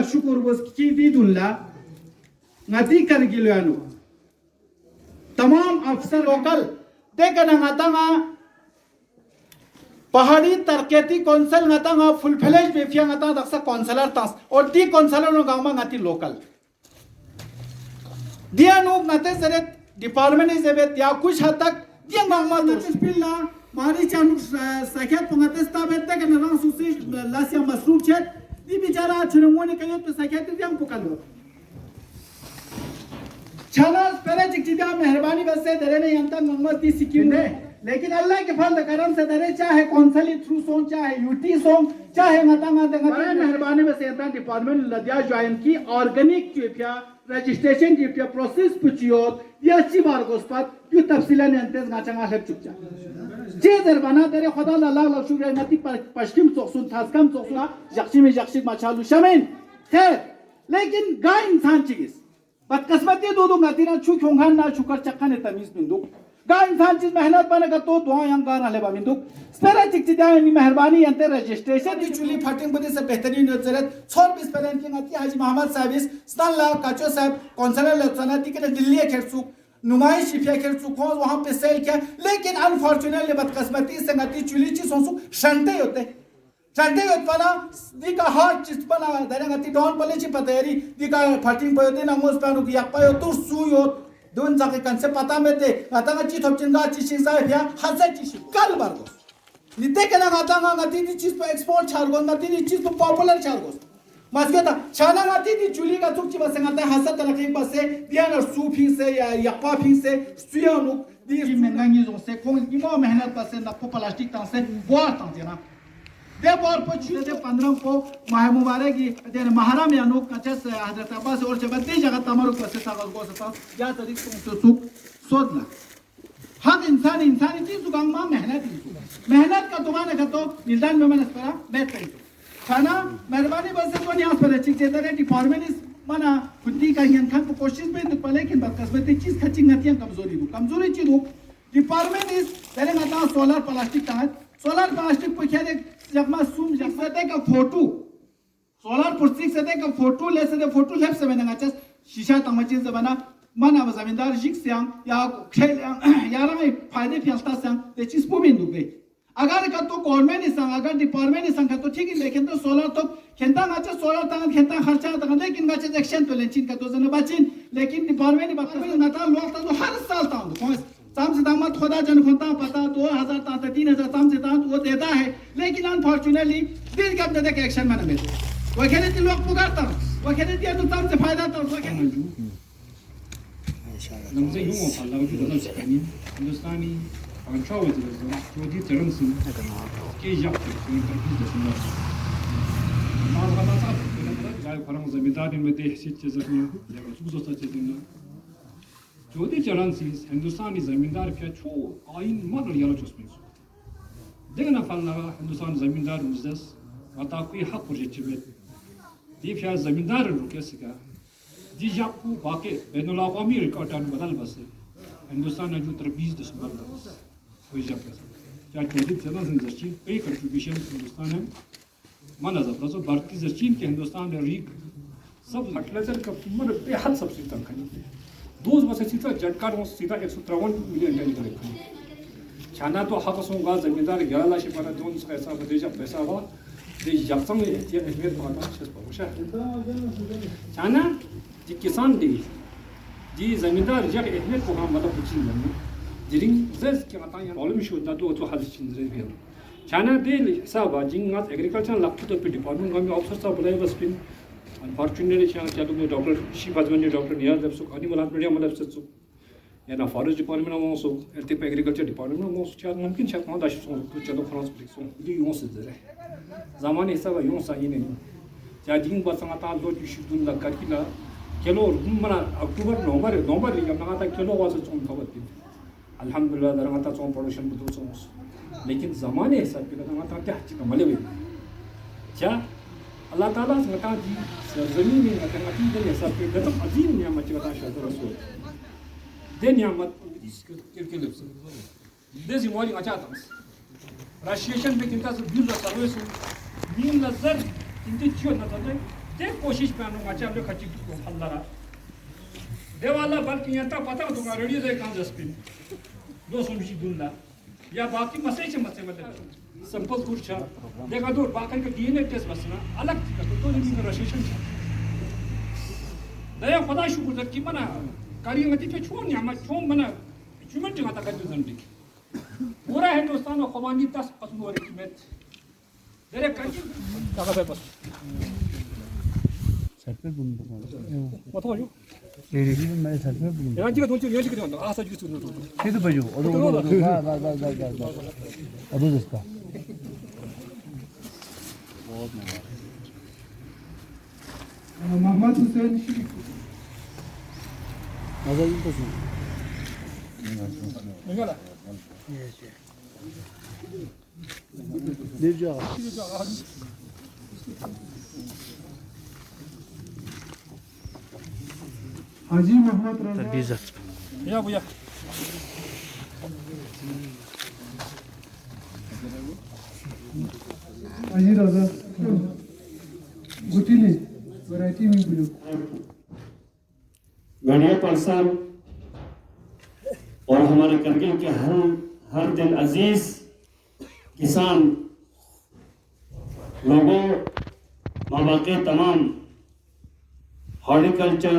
syukur bos ki di dulla ngati kargilu तमाम अफसर local देखा नगातांगा पहाड़ी तरकेती council नगातांगा full fledge बेफिया नगातांगा Daksha councillor तास और दी कौंसलर नो गांव में ngati लोकल दिया नो ngate सरे डिपार्टमेंट इस एबे या कुछ हद तक दिया गांव में तो पिल्ला मारी चानु सख्यात पंगते स्ताबे तक नरंग सुसी लासिया मसरूफ छे दी बेचारा छुरमोनी कयो तो सख्यात दिया पुकालो छाना पहले चिकचिका मेहरबानी बस से दरे ने यंता मोहम्मद की सिक्किम ने लेकिन अल्लाह के फल करम से दरे चाहे कौंसली थ्रू सोन चाहे यूटी सोन चाहे ngata मेहरबानी बस यंता डिपार्टमेंट लदिया ज्वाइन की ऑर्गेनिक चीफिया रजिस्ट्रेशन चीफिया प्रोसेस पुचियोत ये अच्छी बार गोस्पत क्यों तफसीला ने अंतेज गाचंगा है चुपचा जे दरबाना दरे खुदा अल्लाह लग शुक्र नती पश्चिम सोक्सुन थासकम सोक्सुना जक्सी में जक्सी मचालू शमीन खैर लेकिन गा इंसान चिकिस बदकिस्मती दो गतिना छु खोंगान ना शुकर चक्का ने तमीज बिंदु गा इंसान चीज मेहनत बने का तो दुआ यंग गाना ले बिंदु स्पेरा चिकचिदा नि मेहरबानी अंते रजिस्ट्रेशन दी चुली फटिंग बदे से बेहतरीन नजरत 26 पेलन की ngati हाजी मोहम्मद साबिस स्ताला काचो साहब कौंसलर लसनाती के दिल्ली खेरसु नुमाइश शिफिया खेरसु को वहां पे सेल किया लेकिन अनफॉर्चूनेटली बदकिस्मती से ngati चुली ची सोसु शंटे होते Chante yot pala dika hard chist pala dare ngati don pale chi pateri dika fating payote na mos panu ki yakpa yo tur su yo don jake kanse pata mete ngata nga chi thop chinga chi shinsa ya hasa chi shi kal bargo nite kana ngata nga ngati di chis pa export chargo ngati di chis pa popular chargo masketa chana ngati di chuli ka chuk chi bas ngata hasa talaki bas se dia na su phing se ya yakpa phing se suya nu di mengangi zo se kong imo mehnat bas na ko plastic tan se boar tan jena दे बार पच्चीस से 15 को माह मुबारक की देने महरम या नुक कचस हजरत अब्बास और चबत्ती जगह तमरुक से सागल को सता या तरीक तो सुख सोदना हर इंसान चीज दुकान में मेहनत का दुकान है तो निदान में मैंने स्परा बेहतर खाना मेहरबानी बस तो नहीं आस पर चिक चेतरे डिपार्टमेंट इस मना खुदी का यन खान को कोशिश में तो पहले कि बदकिस्मती चीज खचिंग नतियां कमजोरी चीज डिपार्टमेंट इस देने मता सोलर प्लास्टिक पर खेले जब मैं सुम जब से का फोटो सोलर पुस्तिक से का फोटो ले से फोटो लेफ्ट से मैंने अच्छा शीशा तमची से बना मना जमींदार जिक से या खेल यार में फायदे फैलता से ते चीज पो बिंदु पे अगर का तो गवर्नमेंट इस अगर डिपार्टमेंट इस का तो ठीक है लेकिन तो सोलर तो खेता अच्छा सोलर ता खेता खर्चा ता लेकिन का एक्शन तो लेचिन का तो जन बचिन लेकिन डिपार्टमेंट बात ना लोग तो हर साल ता साम से दामत खुदा जन खुदा पता 2000 ता 3000 साम से ता वो देता है लेकिन अनफॉर्चूनेटली दिल का अपने के एक्शन में मिलते वो कहते थे लोग पुकारता वो कहते थे तो साम से फायदा तो वो कहते नमसे यूं अल्लाह की तरफ से हिंदुस्तानी अंचाव जो दी तरंग से के जब की सुनना और खता साहब जाय फरंग जमींदार में दे हिस्से चीज में या कुछ दोस्त चीज जोधी चरण से हिंदुस्तानी जमींदार क्या छो आइन मर यालो चुस्मिन देखना फलना हिंदुस्तान जमींदार मुजदस वाता कोई हक पर जेचिबet दी फिया जमींदार रुके सका जी जाकू बाके बैनुल अवामी रिकॉर्डन बदल बस हिंदुस्तान जो तरबीज दिसबर कोई जब क्या जोधी चरण से जची पे कंट्रीब्यूशन हिंदुस्तान है माना जब भारतीय जचीन के हिंदुस्तान रीक सब फर्टिलाइजर का मर पे हद सबसे तक खनी दोज बस सीधा जटकार वो सीधा 153 मिलियन टन करेक्ट छाना तो हक सोंगा जमींदार 11 लाख पर दोन से ऐसा बदेजा पैसा हुआ दे जक्सम ये अहमियत पाता है पहुंचा छाना जी किसान दे जी जमींदार जब अहमियत को हम मतलब कुछ नहीं जिरिंग जस के आता है प्रॉब्लम शो दा तो हल चिंद्रे भी छाना दे हिसाब जिंग एग्रीकल्चर लक्ष्य तो डिपार्टमेंट में ऑफिसर सब बुलाए बस पिन अनफॉर्चुनेटली चालू में डॉक्टर शिवाजमनी डॉक्टर नियाज दबसुक अनि मला मीडिया मला दबसुक याना फॉरेस्ट डिपार्टमेंट में सो एरते पे एग्रीकल्चर डिपार्टमेंट में सो चार मुमकिन शायद वहां दाश सो तो चलो फ्रांस प्रिक्सो दी यूं से दे जमाने हिसाब यूं सही नहीं चार्जिंग बस माता लो इशू दुन ला करकिला किलो मना अक्टूबर नवंबर या माता किलो वाज चों खबर अल्हम्दुलिल्लाह दरमाता चों प्रोडक्शन बुतो चों लेकिन जमाने हिसाब के माता क्या चिका मले वे क्या अल्लाह ताला ngata di zami ni ngata ngati de हिसाब के गदम अजीम नियामत का शायद रसूल de niyamat kirkelip dezi mori achatas rashiyeshan be kintas bir la sarvesu min la zar inti chiyo na tade ते कोशिश करनो माचा ले खची को फल्लारा देवाला बल्कि यंता पता तो का रेडियो दे काम जस्पिन 200 मिशी दुल्ला या बाकी मसे मतलब सिंपल कुछ देखा तो बाकी का डीएनए टेस्ट बस ना अलग तो नहीं रजिस्ट्रेशन दया खुदा शुक्र कि मना कार्य में तो छोड़ नहीं हम छोड़ मना चुमट जगह तक जो जंडी पूरा हिंदुस्तान और कमांडी 10 पसंद और किमेत दरे कार्य जगह पे बस 살펴 보는 거. 어떡하죠? 이런 말 살펴 보는 거. 연지가 돈 주고 연지가 돈 아서 주고 쓰는 거 해도 봐요. 어디 가. 어디 됐을까? मोहम्मद हुसैन शरीफ 맞아 이거지. 이거라 내줘. हाजी मोहम्मद रजा 비자. 야 뭐야 हाजी रजा गुटिली वैरायटी में ब्लू गणेश परसर और हमारे करगिल के हर दिल अजीज किसान लोगों मौके तमाम हॉर्टिकल्चर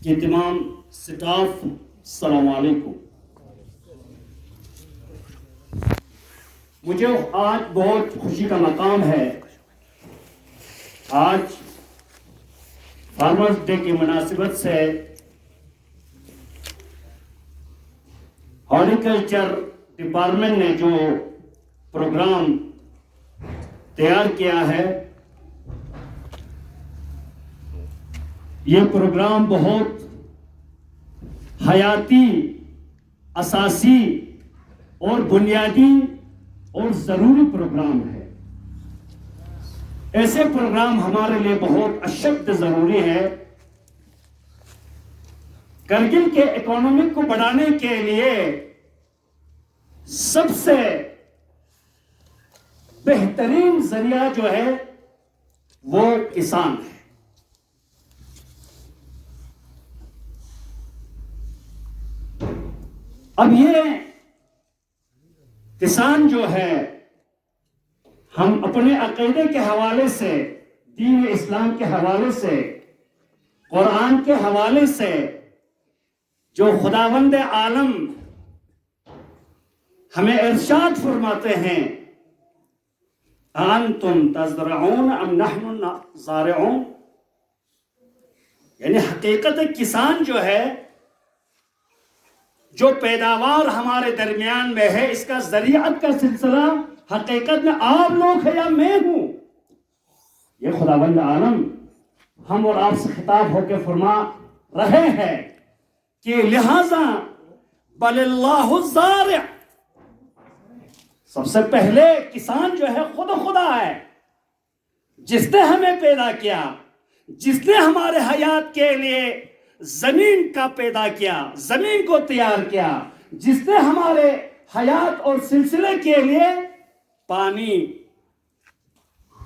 के तमाम स्टाफ अस्सलाम वालेकुम। मुझे आज बहुत खुशी का मकाम है। आज फार्मर्स डे की मुनासिबत से हॉर्टिकल्चर डिपार्टमेंट ने जो प्रोग्राम तैयार किया है, ये प्रोग्राम बहुत हयाती, असासी और बुनियादी और जरूरी प्रोग्राम है। ऐसे प्रोग्राम हमारे लिए बहुत अशक्त जरूरी है। करगिल के इकोनॉमिक को बढ़ाने के लिए सबसे बेहतरीन जरिया जो है वो किसान है। अब ये किसान जो है, हम अपने अकीदे के हवाले से, दीन इस्लाम के हवाले से, कुरान के हवाले से जो खुदावंद आलम हमें इरशाद फरमाते हैं, अंतुम तज़रऊन अम नहनु ज़ारिऊन, यानी हकीकत किसान जो है, जो पैदावार हमारे दरमियान में है, इसका ज़रियात का सिलसिला हकीकत में आप लोग है या मैं हूं। ये खुदावंद आलम हम और आपसे खिताब होकर फरमा रहे हैं कि लिहाजा बलिल्लाहु ज़ारि', सबसे पहले किसान जो है खुदा है, जिसने हमें पैदा किया, जिसने हमारे हयात के लिए जमीन का पैदा किया, जमीन को तैयार किया, जिसने हमारे हयात और सिलसिले के लिए पानी,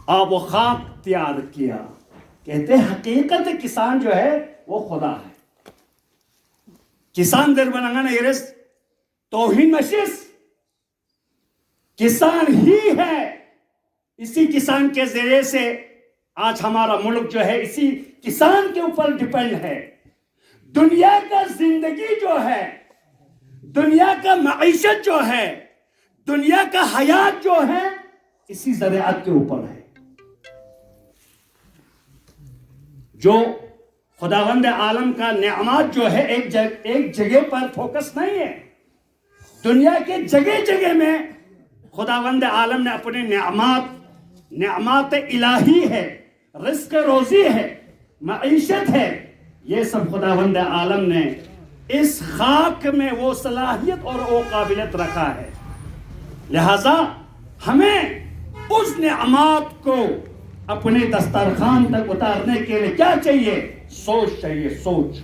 आब व खाक तैयार किया। कहते हैं हकीकत किसान जो है वो खुदा है। किसान दर बनंगन एरस तौहीन मशीस किसान ही है। इसी किसान के जरिए से आज हमारा मुल्क जो है इसी किसान के ऊपर डिपेंड है। दुनिया का जिंदगी जो है, दुनिया का मईशत जो है, दुनिया का हयात जो है, इसी ज़रियात के ऊपर है। जो खुदावंद आलम का नेमत जो है एक जगह पर फोकस नहीं है। दुनिया के जगह जगह में खुदावंद आलम ने अपने नेमत इलाही है, रिस्क रोजी है, मईशत है, ये सब खुदावंद आलम ने इस खाक में वो सलाहियत और वो काबिलियत रखा है। लिहाजा हमें उस नेमत को अपने दस्तरखान तक उतारने के लिए क्या चाहिए? सोच चाहिए, सोच,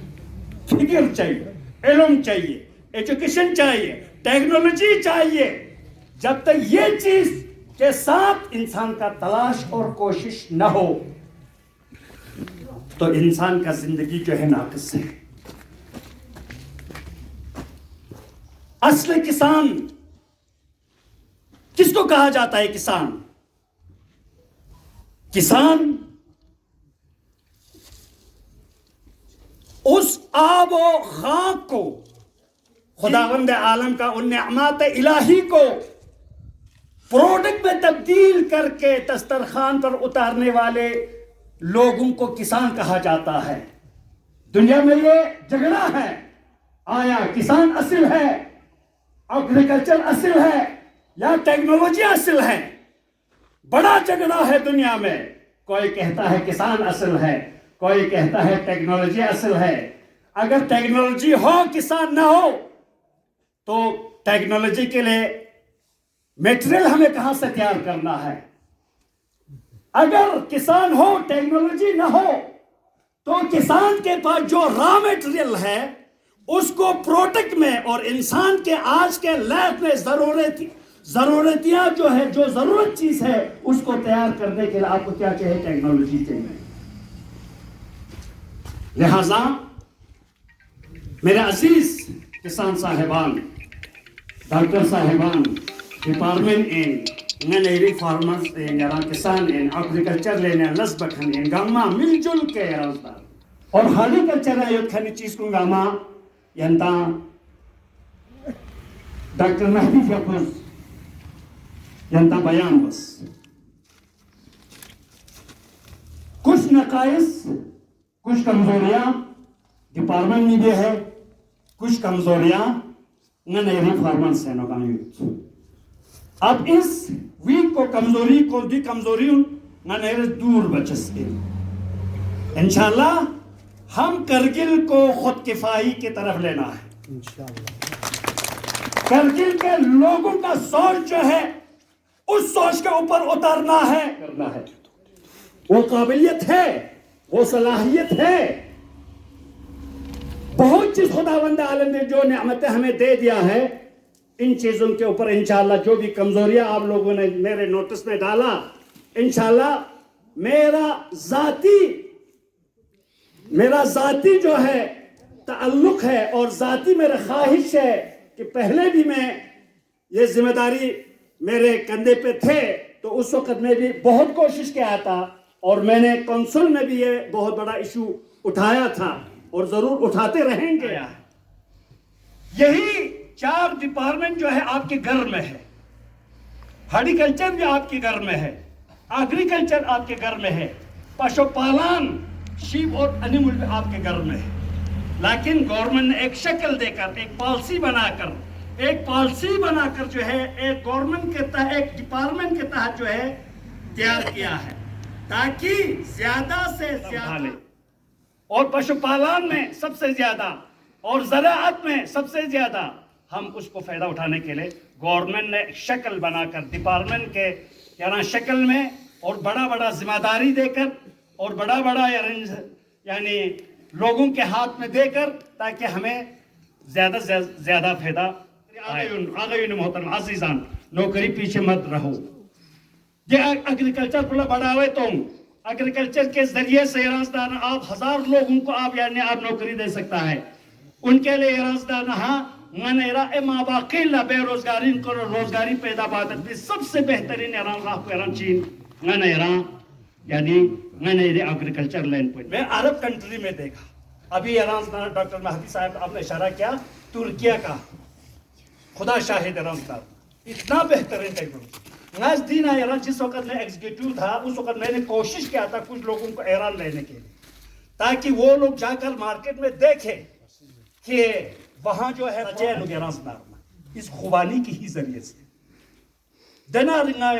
फिक्र चाहिए, इल्म चाहिए, एजुकेशन चाहिए, टेक्नोलॉजी चाहिए। जब तक ये चीज کے ساتھ انسان کا تلاش اور کوشش نہ ہو تو انسان کا زندگی جو ہے ناقص ہے. اصل کسان کس کو کہا جاتا ہے؟ کسان اس آب و خاک کو، خداوند عالم کا ان نعمات الہی کو پروڈکٹ میں تبدیل کر کے دسترخوان پر اتارنے والے لوگوں کو کسان کہا جاتا ہے. دنیا میں یہ جھگڑا ہے، آیا کسان اصل ہے، ایگریکلچر اصل ہے یا ٹیکنالوجی اصل ہے؟ بڑا جھگڑا ہے دنیا میں. کوئی کہتا ہے کسان اصل ہے، کوئی کہتا ہے ٹیکنالوجی اصل ہے. اگر ٹیکنالوجی ہو کسان نہ ہو تو ٹیکنالوجی کے لیے میٹیریل ہمیں کہاں سے تیار کرنا ہے؟ اگر کسان ہو ٹیکنالوجی نہ ہو تو کسان کے پاس جو را میٹیریل ہے اس کو پروڈکٹ میں اور انسان کے آج کے لائف میں ضرورتیاں جو ہے، جو ضرورت چیز ہے، اس کو تیار کرنے کے لیے آپ کو کیا چاہیے؟ ٹیکنالوجی چاہیے. لہذا میرے عزیز کسان صاحبان، ڈاکٹر صاحبان، ڈپارٹمنٹ ان ایری فارمرز ان یا کسان ان ایگریکلچر لینے لسبکھن ان گاما مل جل کے رازدار اور ہارٹیکلچر ایت کھنی چیز کو گاما ینتا ڈاکٹر مہدی فیروز ینتا بیان بس کچھ نقائص، کچھ کمزوریاں ڈپارٹمنٹ میں بھی ہے، کچھ کمزوریاں نیری فارمر سے نوکان یوت. اب اس ویک کو کمزوری کو دی کمزوریوں نیرے دور بچس کے انشاءاللہ ہم کرگل کو خود کفائی کی طرف لینا ہے. کرگل کے لوگوں کا سوچ جو ہے اس سوچ کے اوپر اترنا ہے، کرنا ہے. وہ قابلیت ہے، وہ صلاحیت ہے. بہت چیز خداوند عالم نے جو نعمتیں ہمیں دے دیا ہے، ان چیزوں کے اوپر انشاءاللہ جو بھی کمزوریاں آپ لوگوں نے میرے نوٹس میں ڈالا، انشاءاللہ میرا ذاتی جو ہے تعلق ہے اور ذاتی میرا خواہش ہے کہ پہلے بھی میں یہ ذمہ داری میرے کندھے پہ تھے تو اس وقت میں بھی بہت کوشش کیا تھا اور میں نے کونسل میں بھی یہ بہت بڑا ایشو اٹھایا تھا اور ضرور اٹھاتے رہیں گے. یہی 4 ڈپارٹمنٹ جو ہے آپ کے گھر میں ہے. ہارٹیکلچر بھی آپ کے گھر میں ہے، ایگریکلچر آپ کے گھر میں ہے، پشو پالن شیپ اور انیمل بھی آپ کے گھر میں ہے. لیکن گورنمنٹ نے ایک شکل دے کر، ایک پالیسی بنا کر جو ہے ایک گورنمنٹ کے تحت، ایک ڈپارٹمنٹ کے تحت جو ہے تیار کیا ہے تاکہ زیادہ سے زیادہ اور پشو پالن میں سب سے زیادہ اور زراعت میں سب سے زیادہ ہم اس کو فائدہ اٹھانے کے لیے گورنمنٹ نے شکل بنا کر ڈپارٹمنٹ کے شکل میں اور بڑا ذمہ داری دے کر اور بڑا یعنی لوگوں کے ہاتھ میں دے کر تاکہ ہمیں زیادہ سے زیادہ فائدہ آگے. محترم عزیزان، نوکری پیچھے مت رہو. یہ ایگریکلچر بڑا ہوئے تم ایگریکلچر کے ذریعے سے راستان آپ 1000 لوگوں کو آپ نوکری دے سکتا ہے. ان کے لیے راستان منیرا اما باقی بے روزگاری کو روزگاری پیدا بادت بھی سب سے بہترین چین یعنی ایگریکلچر لینڈ پوائنٹ. میں عرب کنٹری میں دیکھا، ابھی ڈاکٹر مہدی صاحب آپ نے اشارہ کیا ترکیہ کا، خدا شاہد اتنا بہترین ٹیکنالوجی. جس وقت میں ایگزیکٹو تھا اس وقت میں نے کوشش کیا تھا کچھ لوگوں کو ایران لینے کے لیے تاکہ وہ لوگ جا کر مارکیٹ میں دیکھیں کہ وہاں جو ہے اس خوبانی کی ہی ذریعے سے دینا رنگا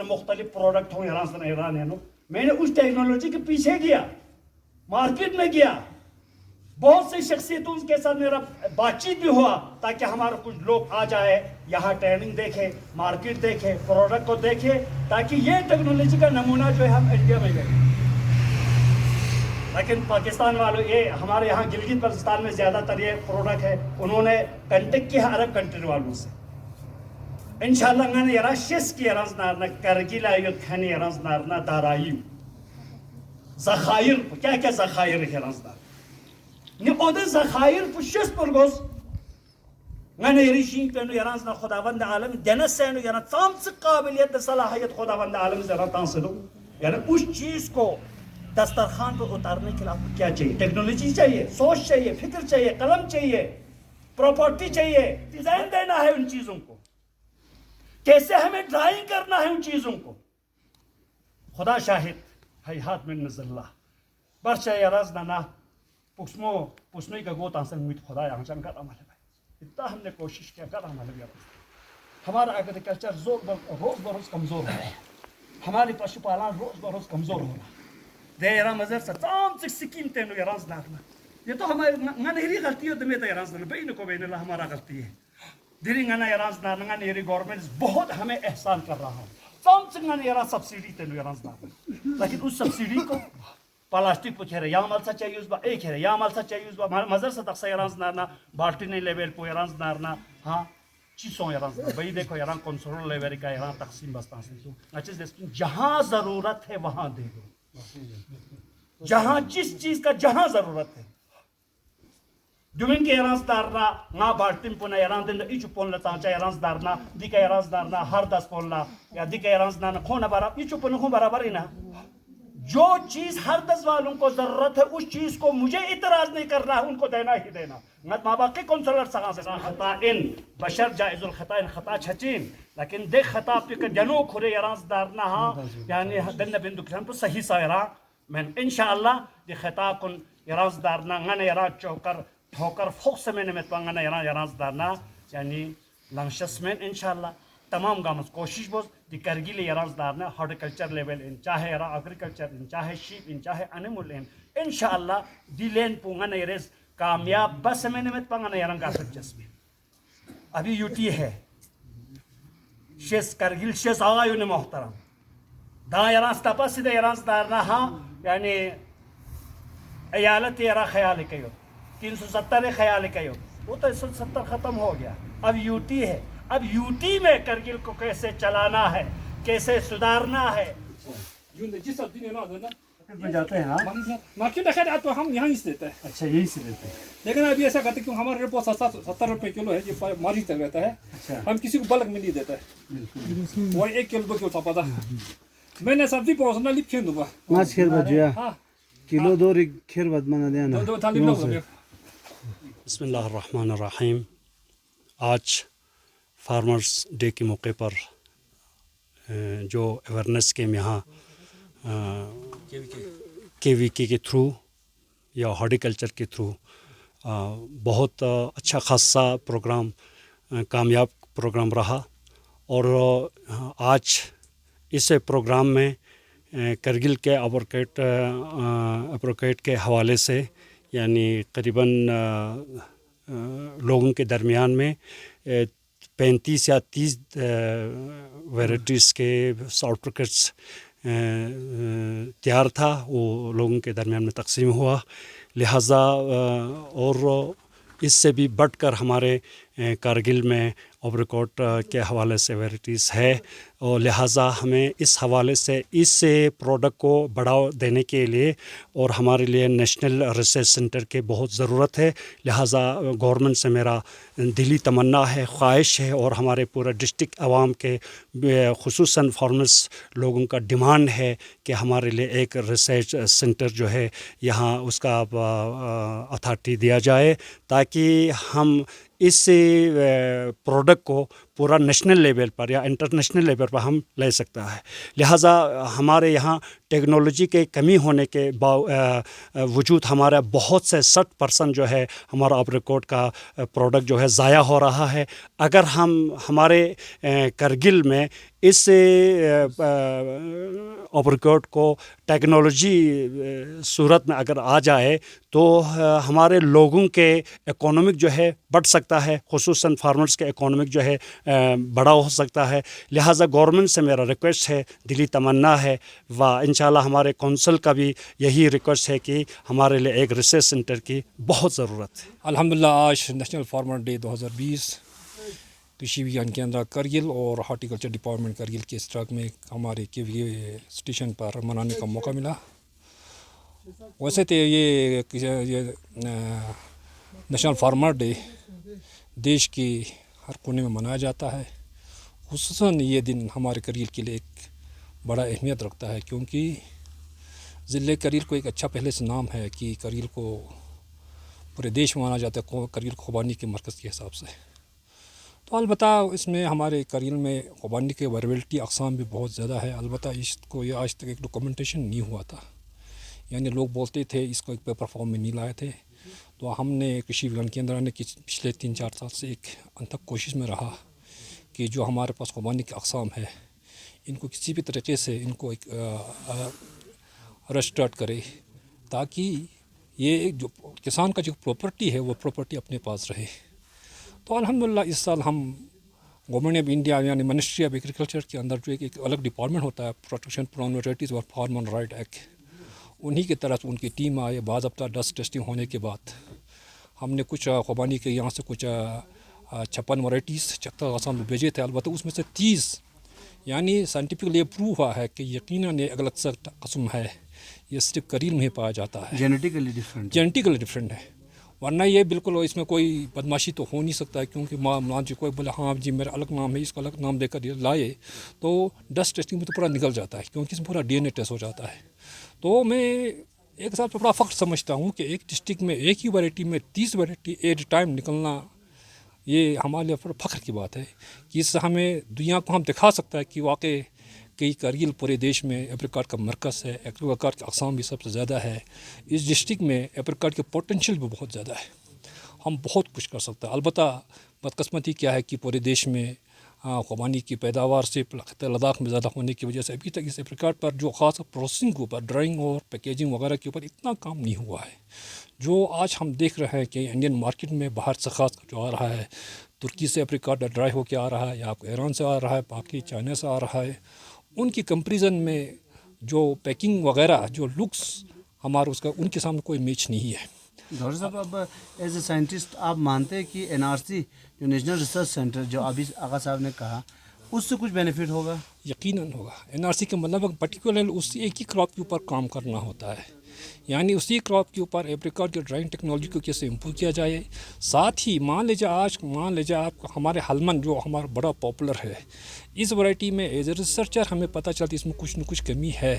مختلف پروڈکٹ ہوں ایران ہے. میں نے اس ٹیکنالوجی کے پیچھے گیا، مارکیٹ میں گیا، بہت سی شخصیتوں کے ساتھ میرا بات چیت بھی ہوا تاکہ ہمارا کچھ لوگ آ جائے یہاں ٹریننگ دیکھے، مارکیٹ دیکھے، پروڈکٹ کو دیکھے تاکہ یہ ٹیکنالوجی کا نمونہ جو ہے ہم انڈیا میں لیں. لیکن پاکستان والوں یہ ہمارے یہاں گلگت بلتستان میں زیادہ تر یہ پروڈکٹ ہے، انہوں نے کنٹیکٹ کیا عرب کنٹری والوں سے. انشاءاللہ ngane yara shes ki yaraz narna kargila yut khani yaraz narna darayu zakhair kya zakhair yaraz nar ni oda zakhair bu shes burgos ngane rishin penu yaraz na khudavand alam denasenu yana tamsi qabiliyat salahiyat khudavand alam zara tansidu yani us cheez ko दस्तरखान पर उतारने के लिए आपको क्या चाहिए? Technology चाहिए, सोच चाहिए, फिक्र चाहिए, कलम चाहिए, प्रॉपर्टी चाहिए, डिजाइन देना है उन चीजों को, कैसे हमें ड्राइंग करना है उन चीजों को. खुदा Shahid hayhat min nazallah barcha yarazna na पुछने का गोता से उम्मीद खुदा आंचन का अमल है. इतना हमने कोशिश किया कर अमल भी हमारा एग्रीकल्चर रोज बरोज कमजोर हो रहा है. हमारी पशुपालन रोज बरोज कमजोर हो रहा है. देरा मजर से तमाम सिक्किम तेनो याराज नारना ये तो हमारी नहरी गलती है. दमे तो याराज ना बेन को बेन हमारा गलती है. दिरी गना याराज नारना नहरी गवर्नमेंट बहुत हमें एहसान कर रहा है. तमाम सिंगन यारा सब्सिडी तेनो याराज नारना लेकिन उस सब्सिडी को प्लास्टिक पुछे या मल सा चाहिए उस बा एक है या मल सा चाहिए उस बा मजर से तक याराज नारना बाल्टी नहीं लेवल को याराज नारना हाँ चीज़ों याराज भाई देखो यारा कंट्रोल लेवल का यारा तकसीम बस्ता से तो अच्छे से जहाँ ज़रूरत है वहाँ दे दो. जहां जिस चीज का जहां जरूरत है दुमिन के याराज दारना ना बाल्टिम पुना यारान दिन इचु पोन लता चा याराज दारना दिका याराज दारना हर 10 पोनला या दिका याराज दारना खोना बारा इचु पोन खो बराबर ही ना. जो चीज हर 10 वालों को जरूरत है उस चीज को मुझे इतराज नहीं करना है, उनको देना ही देना. मत माँ बाप के कौंसलर सगा से खता इन बशर जायजुल खता इन खता छचीन लेकिन देख खता पे के जनो खुरे याराज दारना हाँ यानी दन बिंदु किसान तो सही सायरा मैं इंशाअल्लाह ये खता कुन याराज दारना ngana याराज चौकर ठोकर फोक्स में ने मत ngana याराज दारना यानी लंशसमेंट इंशाअल्लाह तमाम गामस कोशिश बोस दी करगिल याराज दारना हॉर्टिकल्चर लेवल इन चाहे यारा एग्रीकल्चर इन चाहे शीप इन चाहे एनिमल इन इंशाअल्लाह दी लेन पुंगना यरेस कामयाब बस में ने मत ngana यारन का सच्चस में अभी यूटी है शेस करगिल शेस आगायु ने मोहतरम दा याराज तपस दे याराज दारना हाँ यानी अयालत यारा ख्याल कयो 370 ख्याल कयो वो तो 170 खत्म हो गया. अब यूटी है. अब यूटी में करगिल को कैसे चलाना है, कैसे सुधारना है. जिस दिन ना देना में जाते हैं हाँ मार्केट देखा तो हम यहाँ से देते हैं. अच्छा यही से देते हैं. लेकिन अभी ऐसा करते क्यों हमारे पास 70 रुपये किलो है ये मारी तक रहता है. अच्छा हम किसी को बल्क में नहीं देता है. वो 1 किलो 2 किलो पता मैंने सब्जी पहुँचना लिख खेल दूंगा माछ खेर बजिया हाँ किलो दो खेर बद मना देना. दो थाली लोग बिस्मिल्लाहिर्रहमानिर्रहीम. आज फार्मर्स डे के मौके पर जो अवेयरनेस कैंप यहाँ KVK के थ्रू या हॉर्टिकल्चर के थ्रू बहुत अच्छा खासा प्रोग्राम कामयाब प्रोग्राम रहा. और आज इस प्रोग्राम में करगिल के एप्रोकेट के हवाले से यानी करीबन लोगों के दरमियान में 35 या 30 वैराइटीज़ के सर्टिफिकेट्स तैयार था. वो लोगों के दरमियान में तकसीम हुआ. लिहाजा और इससे भी बढ़कर हमारे कारगिल में एप्रिकॉट के हवाले से वैराइटीज़ है और लिहाजा हमें इस हवाले से इस प्रोडक्ट को बढ़ावा देने के लिए और हमारे लिए नेशनल रिसर्च सेंटर के बहुत ज़रूरत है. लिहाजा गवर्नमेंट से मेरा दिली तमन्ना है, ख्वाहिश है और हमारे पूरे डिस्ट्रिक्ट आवाम के खुसूसन फार्मर्स लोगों का डिमांड है कि हमारे लिए एक रिसर्च सेंटर जो है यहाँ उसका अथॉरिटी दिया जाए ताकि हम इस प्रोडक्ट को पूरा नेशनल लेवल पर या इंटरनेशनल लेवल पर हम ले सकता है. लिहाजा हमारे यहाँ टेक्नोलॉजी के कमी होने के वजूद हमारा बहुत से 60% जो है हमारा एप्रिकॉट का प्रोडक्ट जो है ज़ाया हो रहा है. अगर हम हमारे करगिल में इस एप्रिकॉट को टेक्नोलॉजी सूरत में अगर आ जाए तो हमारे लोगों के इकोनॉमिक जो है बढ़ सकता है, खुसूसन फार्मर्स के इकोनॉमिक जो है बड़ा हो सकता है. लिहाजा गवर्नमेंट से मेरा रिक्वेस्ट है, दिली तमन्ना है व इंशाल्लाह हमारे कौंसिल का भी यही रिक्वेस्ट है कि हमारे लिए एक रिसर्च सेंटर की बहुत ज़रूरत है. अल्हम्दुलिल्लाह आज नेशनल फार्मर डे 2020 कृषि विज्ञान केंद्र करगिल और हॉर्टिकल्चर डिपार्टमेंट करगिल के स्टाक में हमारे KVA स्टेशन पर मनाने का मौका मिला। वैसे तो ये नेशनल फार्मर डे देश के हर कोने में मनाया जाता है। खुसूसन ये दिन हमारे करगिल के लिए एक बड़ा अहमियत रखता है, क्योंकि ज़िले करगिल को एक अच्छा पहले से नाम है कि करगिल को पूरे देश में माना जाता है करगिल खुबानी के मरकज़ के हिसाब से। तो अलबत्ता इसमें हमारे करगिल में खुबानी के वैरायटी अक़साम भी बहुत ज़्यादा है। अलबत्ता इसको ये आज तक एक डॉक्यूमेंटेशन नहीं हुआ था, यानी लोग बोलते थे इसको एक पेपर फॉर्म में नहीं लाए थे। तो हमने कृषि विज्ञान केंद्र ने पिछले 3-4 साल से एक अनथक कोशिश में रहा कि जो हमारे पास खुबानी के अक़साम है इनको किसी भी तरीके से इनको एक रजिस्टर्ड करे, ताकि ये जो किसान का जो प्रॉपर्टी है वो प्रॉपर्टी अपने पास रहे। तो अल्हम्दुलिल्लाह इस साल हम गवर्नमेंट ऑफ इंडिया यानी मिनिस्ट्री ऑफ एग्रीकल्चर के अंदर जो एक अलग डिपार्टमेंट होता है प्रोटेक्शन प्लान वैराइटीज़ और फार्मर राइट एक्ट, उन्हीं की तरफ उनकी टीम आए। बाज़ाब्ता डस्ट टेस्टिंग होने के बाद हमने कुछ खुबानी के यहाँ से कुछ 56 वैराइटीज़ 76 अक़साम भेजे थे। अलबत्ता उसमें से 30 यानी साइंटिफिकली प्रूव हुआ है कि यकीनन ये अलग सा कस्म है, ये सिर्फ करगिल में ही पाया जाता है, जेनेटिकली डिफरेंट है। वरना ये बिल्कुल इसमें कोई बदमाशी तो हो नहीं सकता है, क्योंकि मान जी कोई बोले हाँ जी मेरा अलग नाम है, इसका अलग नाम देकर ये लाए तो डस्ट टेस्टिंग में तो पूरा निकल जाता है, क्योंकि इसमें पूरा DNA टेस्ट हो जाता है। तो मैं एक हिसाब से बड़ा फ़ख्र समझता हूँ कि एक डिस्ट्रिक्ट में एक ही वैरायटी में 30 वैरायटी एट टाइम निकलना, ये हमारे लिए फ़ख्र की बात है कि इससे हमें दुनिया को हम दिखा सकता है कि वाकई कि करगिल पूरे देश में एप्रिकॉट का मरकज़ है, एप्रिकॉट के अक़साम भी सबसे ज़्यादा है। इस डिस्ट्रिक्ट में एप्रिकॉट के पोटेंशियल भी बहुत ज़्यादा है, हम बहुत कुछ कर सकते हैं। अलबत्ता बदकिस्मती क्या है कि पूरे देश में खुबानी की पैदावार से लद्दाख में ज़्यादा होने की वजह से अभी तक इस एप्रिकॉट पर जो ख़ास प्रोसेसिंग के ऊपर, ड्राइंग और पैकेजिंग वगैरह के ऊपर इतना काम नहीं हुआ है। जो आज हम देख रहे हैं कि इंडियन मार्केट में बाहर से ख़ास जो आ रहा है, तुर्की से एप्रिकॉट ड्राई होकर आ रहा है, या आपको ईरान से आ रहा है, बाकी चाइना से आ रहा है, उनकी कंपैरिजन में जो पैकिंग वगैरह जो लुक्स हमारा उसका उनके सामने कोई मैच नहीं है। डॉक्टर साहब, अब एज ए साइंटिस्ट आप मानते हैं कि NRC जो नेशनल रिसर्च सेंटर जो अभी आगा साहब ने कहा उससे कुछ बेनिफिट होगा? यकीनन होगा। NRC के मतलब पर्टिकुलर उसी एक ही क्रॉप के ऊपर काम करना होता है, यानी उसी क्रॉप के ऊपर एप्रिकॉट की ड्राइंग टेक्नोलॉजी को कैसे इम्प्रूव किया जाए। साथ ही मान लीजिए आप हमारे हलमन जो हमारा बड़ा पॉपुलर है, इस वैरायटी में एज ए रिसर्चर हमें पता चलती इसमें कुछ न कुछ कमी है।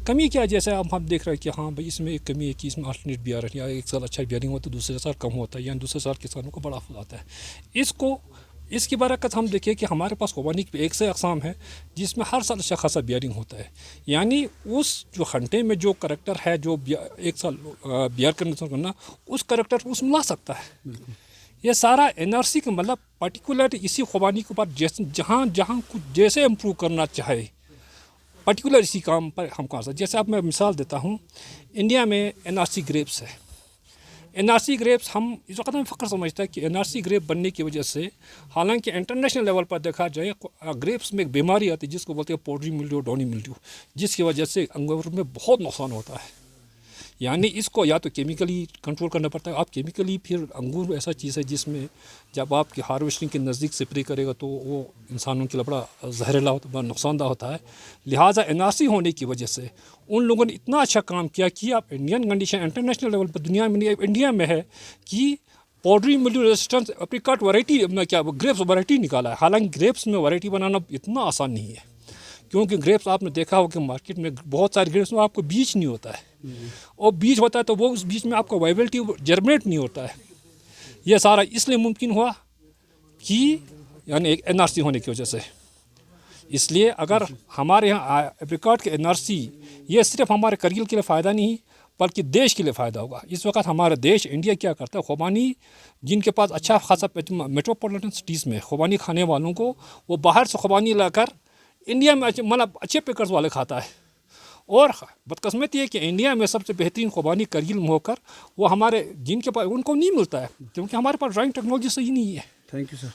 कमी क्या है, जैसे अब हम देख रहे हैं कि हाँ भाई इसमें एक कमी है कि इसमें अल्टरनेट बियर या एक साल अच्छा बियरिंग होता है, दूसरे साल कम होता है, या दूसरे साल किसानों को बड़ा फायदा आता है। इसकी बरकत हम देखिए कि हमारे पास खुबानी के एक से अक़साम है जिसमें हर साल अच्छा खासा बियरिंग होता है, यानी उस जो घंटे में जो करैक्टर है जो एक साल बियर करना उस करैक्टर उसमें ला सकता है। ये सारा NRC का मतलब पर्टिकुलर इसी खुबानी के ऊपर जहाँ कुछ जैसे इम्प्रूव करना चाहे पर्टिकुलर इसी काम पर हम कर सकते। जैसे अब मैं मिसाल देता हूँ, इंडिया में NRC ग्रेप्स है। NRC ग्रेप्स हम इस वक्त में फ़ख्र समझता है कि NRC ग्रेप बनने की वजह से, हालांकि इंटरनेशनल लेवल पर देखा जाए ग्रेप्स में एक बीमारी आती है जिसको बोलते हैं पोड्री मिल्ड्यू, डॉनी मिल्ड्यू, जिसकी वजह से अंगूर में बहुत नुकसान होता है। यानी इसको या तो केमिकली कंट्रोल करना पड़ता है। आप केमिकली फिर अंगूर ऐसा चीज़ है जिसमें जब आपकी हार्वेस्टिंग के नज़दीक स्प्रे करेगा तो वो इंसानों के लिए बड़ा जहरीला होता है, बड़ा नुकसानदा होता है। लिहाजा NRC होने की वजह से उन लोगों ने इतना अच्छा काम किया कि आप इंडियन कंडीशन इंटरनेशनल लेवल पर दुनिया में नहीं, इंडिया में है कि powdery mildew resistance apricot variety में क्या ग्रेप्स वैरायटी निकाला है। हालांकि ग्रेप्स में वैरायटी बनाना इतना आसान नहीं है, क्योंकि ग्रेप्स आपने देखा हो कि मार्केट में बहुत सारे ग्रेप्स में आपको बीज नहीं होता है, और बीज होता है तो वो उस बीज में आपका वाइबिलिटी जर्मिनेट नहीं होता है। ये सारा इसलिए मुमकिन हुआ कि यानी एक NRC होने की वजह से। इसलिए अगर हमारे यहाँ एप्रिकॉट के NRC ये सिर्फ हमारे करगिल के लिए फ़ायदा नहीं बल्कि देश के लिए फ़ायदा होगा। इस वक्त हमारा देश इंडिया क्या करता है, खुबानी जिनके पास अच्छा खासा मेट्रोपॉलिटन सिटीज़ में खुबानी खाने वालों को वो बाहर से खुबानी लाकर इंडिया में मतलब अच्छे पैकर्स वाले खाता है। और बदकिस्मती है कि इंडिया में सबसे बेहतरीन खुबानी करगिल में होकर वो हमारे जिनके पास उनको नहीं मिलता है, क्योंकि हमारे पास ड्राइंग टेक्नोलॉजी सही नहीं है। Thank you sir.